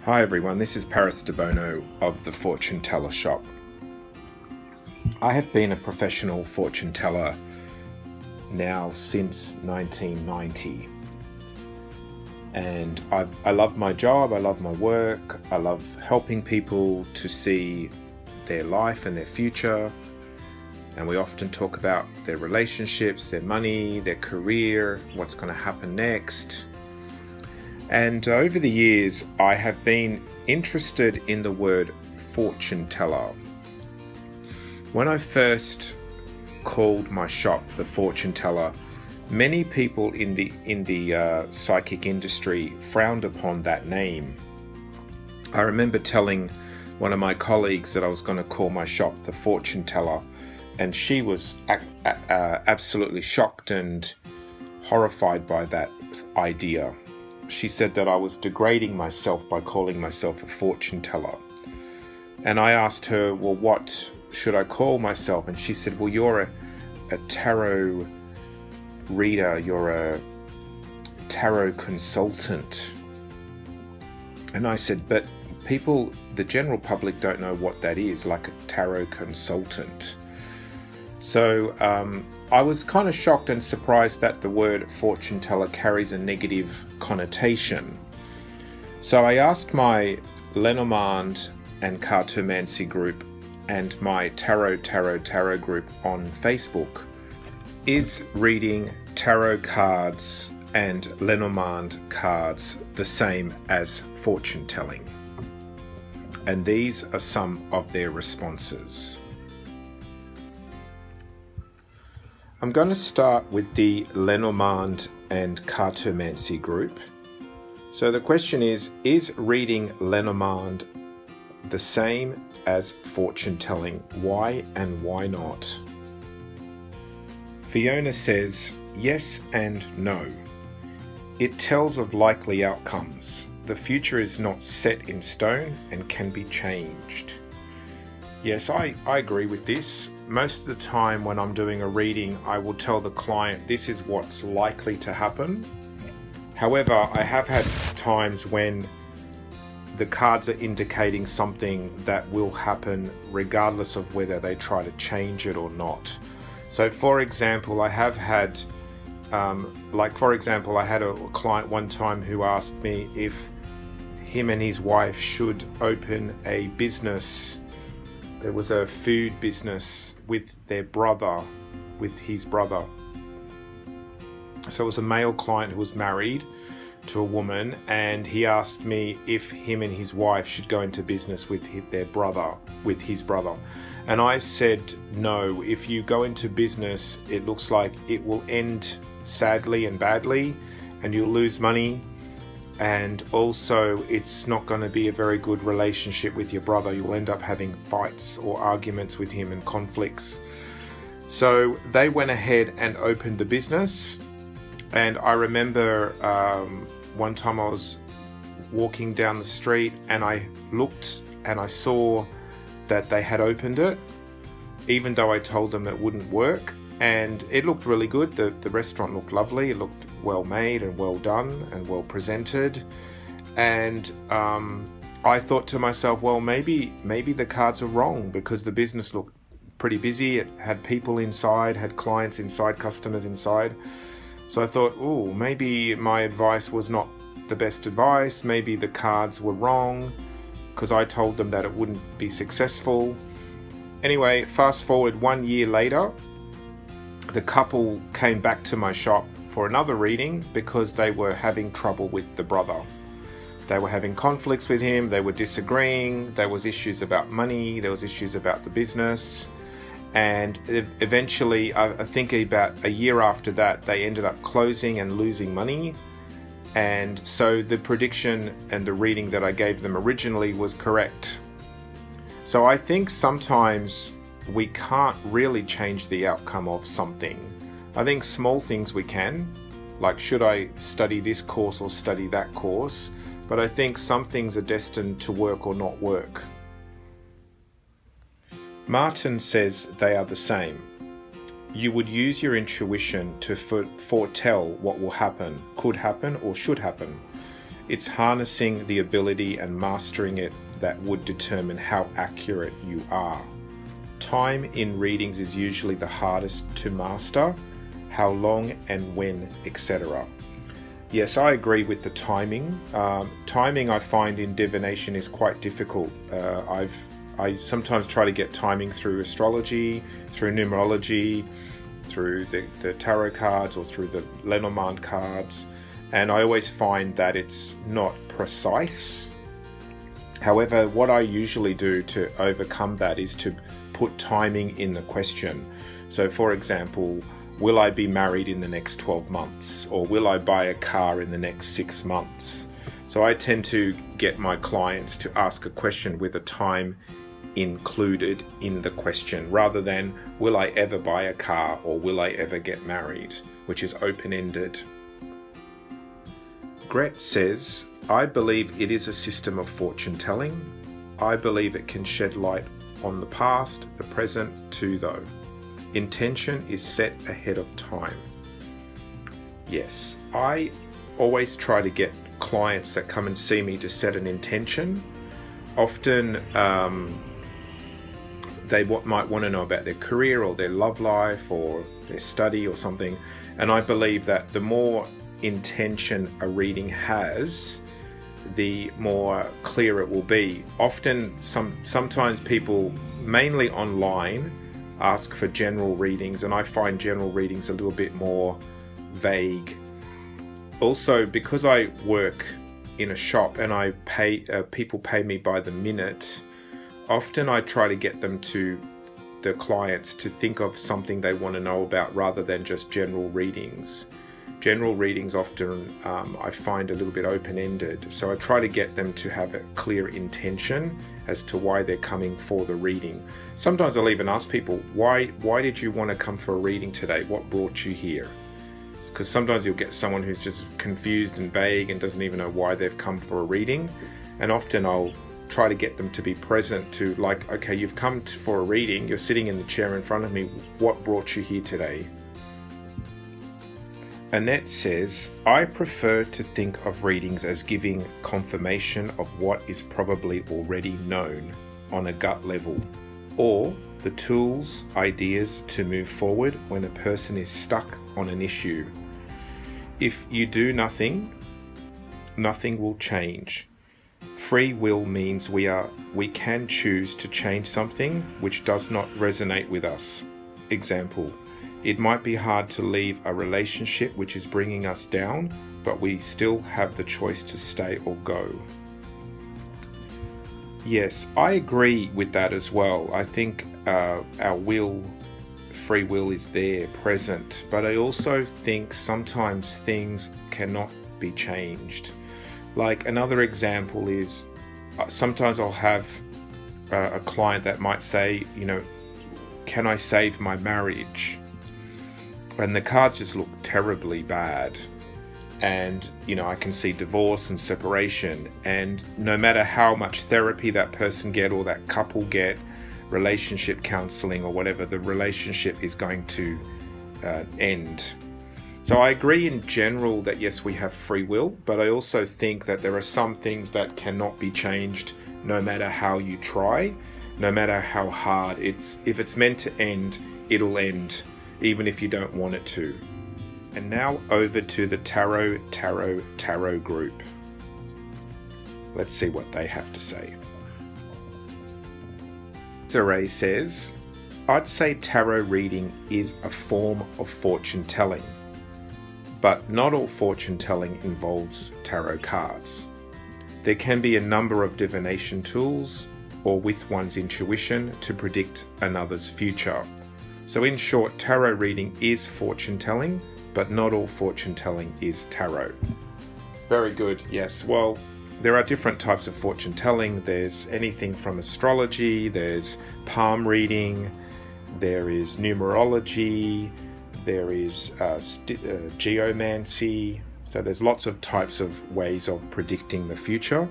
Hi everyone, this is Paris Debono of the Fortune Teller Shop. I have been a professional fortune teller now since 1990, and I love my job, I love my work, I love helping people to see their life and their future, and we often talk about their relationships, their money, their career, what's going to happen next. And over the years, I have been interested in the word fortune teller. When I first called my shop the Fortune Teller, many people in the psychic industry frowned upon that name. I remember telling one of my colleagues that I was going to call my shop the Fortune Teller, and she was absolutely shocked and horrified by that idea. She said that I was degrading myself by calling myself a fortune teller. And I asked her, well, what should I call myself? And she said, well, you're a tarot reader, you're a tarot consultant. And I said, but people, the general public, don't know what that is, like a tarot consultant. So I was kind of shocked and surprised that the word fortune teller carries a negative connotation. So I asked my Lenormand and Cartomancy group and my Tarot group on Facebook, is reading tarot cards and Lenormand cards the same as fortune telling? And these are some of their responses. I'm going to start with the Lenormand and Cartomancy group. So the question is reading Lenormand the same as fortune telling? Why and why not? Fiona says, yes and no. It tells of likely outcomes. The future is not set in stone and can be changed. Yes, I agree with this. Most of the time when I'm doing a reading, I will tell the client this is what's likely to happen. However, I have had times when the cards are indicating something that will happen regardless of whether they try to change it or not. So for example, I have had, I had a client one time who asked me if him and his wife should open a business. There was a food business with their brother, with his brother. So it was a male client who was married to a woman, and he asked me if him and his wife should go into business with his brother. And I said, no, if you go into business, it looks like it will end sadly and badly, and you'll lose money. And also it's not going to be a very good relationship with your brother. You'll end up having fights or arguments with him and conflicts. So they went ahead and opened the business. And I remember one time I was walking down the street and I looked and I saw that they had opened it, even though I told them it wouldn't work. And it looked really good. The restaurant looked lovely. It looked well made and well done and well presented. And I thought to myself, well, maybe the cards are wrong, because the business looked pretty busy. It had people inside, had clients inside, customers inside. So I thought, oh, maybe my advice was not the best advice. Maybe the cards were wrong, because I told them that it wouldn't be successful. Anyway, fast forward 1 year later, the couple came back to my shop for another reading because they were having trouble with the brother. They were having conflicts with him, they were disagreeing, there was issues about money, there was issues about the business. And eventually, I think about a year after that, they ended up closing and losing money. And so the prediction and the reading that I gave them originally was correct. So I think sometimes we can't really change the outcome of something. I think small things we can, like should I study this course or study that course, but I think some things are destined to work or not work. Martin says they are the same. You would use your intuition to foretell what will happen, could happen, or should happen. It's harnessing the ability and mastering it that would determine how accurate you are. Time in readings is usually the hardest to master, how long and when, etc. Yes, I agree with the timing. Timing, I find in divination is quite difficult. I sometimes try to get timing through astrology, through numerology, through the tarot cards, or through the Lenormand cards, and I always find that it's not precise. However, what I usually do to overcome that is to put timing in the question. So for example, will I be married in the next 12 months? Or will I buy a car in the next 6 months? So I tend to get my clients to ask a question with a time included in the question, rather than will I ever buy a car or will I ever get married, which is open-ended. Gret says, I believe it is a system of fortune telling. I believe it can shed light on the past, the present too though. Intention is set ahead of time. Yes, I always try to get clients that come and see me to set an intention. Often they might want to know about their career or their love life or their study or something, and I believe that the more intention a reading has, the more clear it will be. Often, sometimes people, mainly online, ask for general readings, and I find general readings a little bit more vague. Also, because I work in a shop and I pay people pay me by the minute, often I try to get them the clients to think of something they want to know about rather than just general readings. General readings often I find a little bit open-ended, so I try to get them to have a clear intention as to why they're coming for the reading. Sometimes I'll even ask people, why did you want to come for a reading today? What brought you here? Because sometimes you'll get someone who's just confused and vague and doesn't even know why they've come for a reading, and often I'll try to get them to be present to, like, okay, you've come for a reading, you're sitting in the chair in front of me, what brought you here today? Annette says, I prefer to think of readings as giving confirmation of what is probably already known on a gut level, or the tools, ideas to move forward when a person is stuck on an issue. If you do nothing, nothing will change. Free will means we can choose to change something which does not resonate with us. Example, it might be hard to leave a relationship which is bringing us down, but we still have the choice to stay or go. Yes, I agree with that as well. I think our free will is there, present, but I also think sometimes things cannot be changed. Like, another example is, sometimes I'll have a client that might say, you know, can I save my marriage? And the cards just look terribly bad. And, you know, I can see divorce and separation. And no matter how much therapy that person get or that couple get, relationship counseling or whatever, the relationship is going to end. So I agree in general that yes, we have free will, but I also think that there are some things that cannot be changed no matter how you try, no matter how hard if it's meant to end, it'll end, even if you don't want it to. And now over to the tarot group. Let's see what they have to say. Desiree says, I'd say tarot reading is a form of fortune telling, but not all fortune telling involves tarot cards. There can be a number of divination tools, or with one's intuition to predict another's future. So in short, tarot reading is fortune telling, but not all fortune telling is tarot. Very good, yes. Well, there are different types of fortune telling. There's anything from astrology, there's palm reading, there is numerology, there is geomancy. So there's lots of types of ways of predicting the future.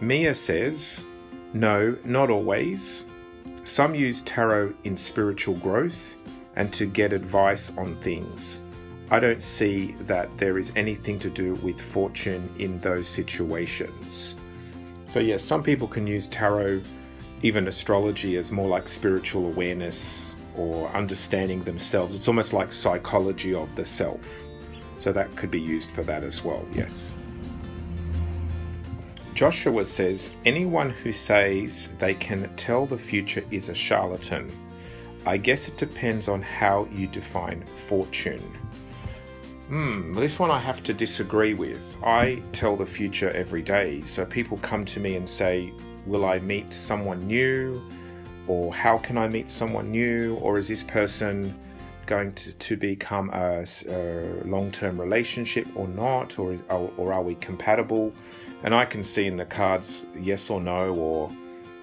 Mia says, no, not always. Some use tarot in spiritual growth and to get advice on things. I don't see that there is anything to do with fortune in those situations. So yes, some people can use tarot, even astrology, as more like spiritual awareness or understanding themselves. It's almost like psychology of the self. So that could be used for that as well, yes. Joshua says, anyone who says they can tell the future is a charlatan. I guess it depends on how you define fortune. This one I have to disagree with. I tell the future every day. So people come to me and say, will I meet someone new? Or how can I meet someone new? Or is this person going to become a long-term relationship or not? Or are we compatible? And I can see in the cards yes or no, or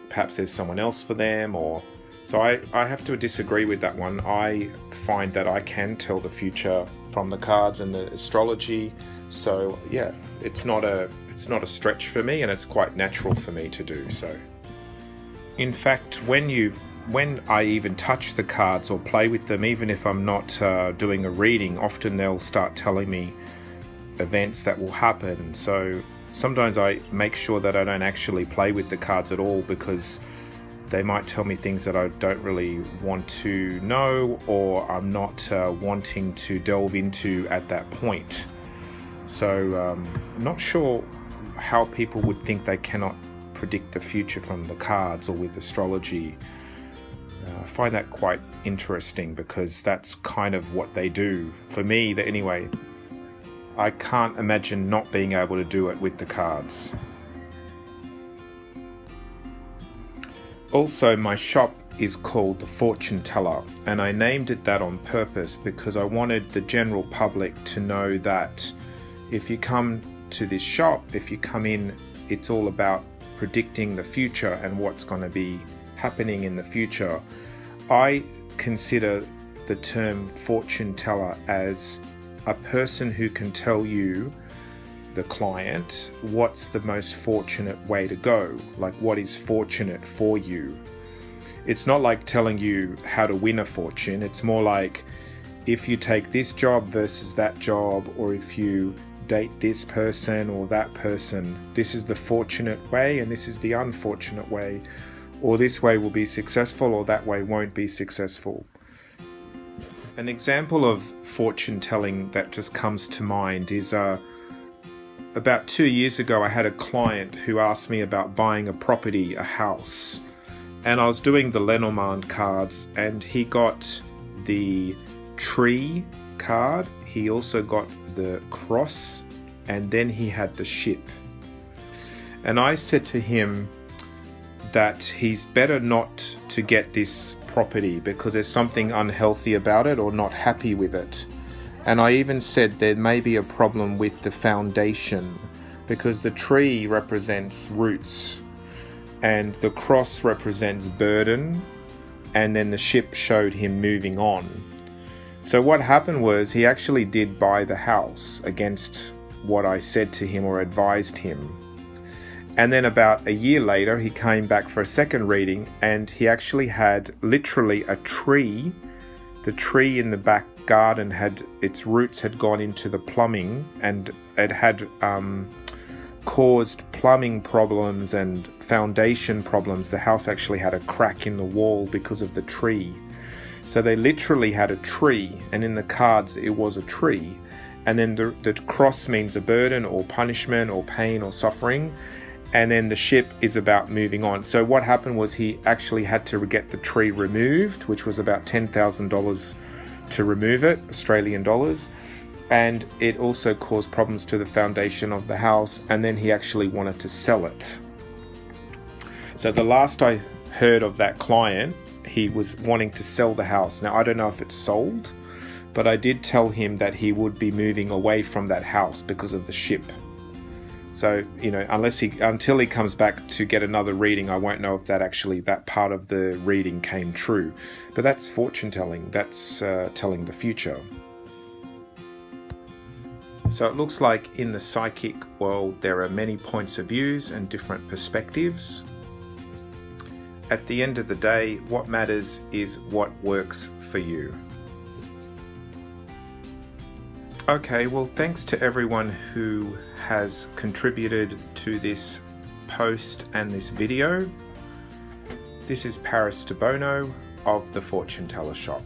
perhaps there's someone else for them, or so I have to disagree with that one. I find that I can tell the future from the cards and the astrology. So yeah, it's not a stretch for me, and it's quite natural for me to do so. In fact, when I even touch the cards or play with them, even if I'm not doing a reading, often they'll start telling me events that will happen. So sometimes I make sure that I don't actually play with the cards at all, because they might tell me things that I don't really want to know, or I'm not wanting to delve into at that point. So I'm not sure how people would think they cannot predict the future from the cards or with astrology. I find that quite interesting, because that's kind of what they do. For me, anyway, I can't imagine not being able to do it with the cards. Also, my shop is called The Fortune Teller, and I named it that on purpose because I wanted the general public to know that if you come to this shop, if you come in, it's all about predicting the future and what's going to be happening in the future. I consider the term fortune teller as a person who can tell you, the client, what's the most fortunate way to go, like what is fortunate for you. It's not like telling you how to win a fortune. It's more like, if you take this job versus that job, or if you date this person or that person, this is the fortunate way and this is the unfortunate way, or this way will be successful or that way won't be successful. An example of fortune telling that just comes to mind is about 2 years ago, I had a client who asked me about buying a property, a house, and I was doing the Lenormand cards, and he got the tree card, he also got the cross, and then he had the ship. And I said to him that he's better not to get this property because there's something unhealthy about it or not happy with it. And I even said there may be a problem with the foundation, because the tree represents roots and the cross represents burden, and then the ship showed him moving on. So what happened was he actually did buy the house against what I said to him or advised him. And then about a year later, he came back for a second reading, and he actually had literally a tree. The tree in the back garden had, its roots had gone into the plumbing, and it had caused plumbing problems and foundation problems. The house actually had a crack in the wall because of the tree. So they literally had a tree, and in the cards it was a tree. And then the cross means a burden or punishment or pain or suffering. And then the ship is about moving on. So what happened was he actually had to get the tree removed, which was about $10,000 to remove it, Australian dollars. And it also caused problems to the foundation of the house. And then he actually wanted to sell it. So the last I heard of that client, he was wanting to sell the house. Now, I don't know if it's sold, but I did tell him that he would be moving away from that house because of the ship. So, you know, until he comes back to get another reading, I won't know if that part of the reading came true. But that's fortune telling. That's telling the future. So it looks like in the psychic world, there are many points of views and different perspectives. At the end of the day, what matters is what works for you. Okay, well, thanks to everyone who has contributed to this post and this video. This is Paris Debono of the Fortune Teller Shop.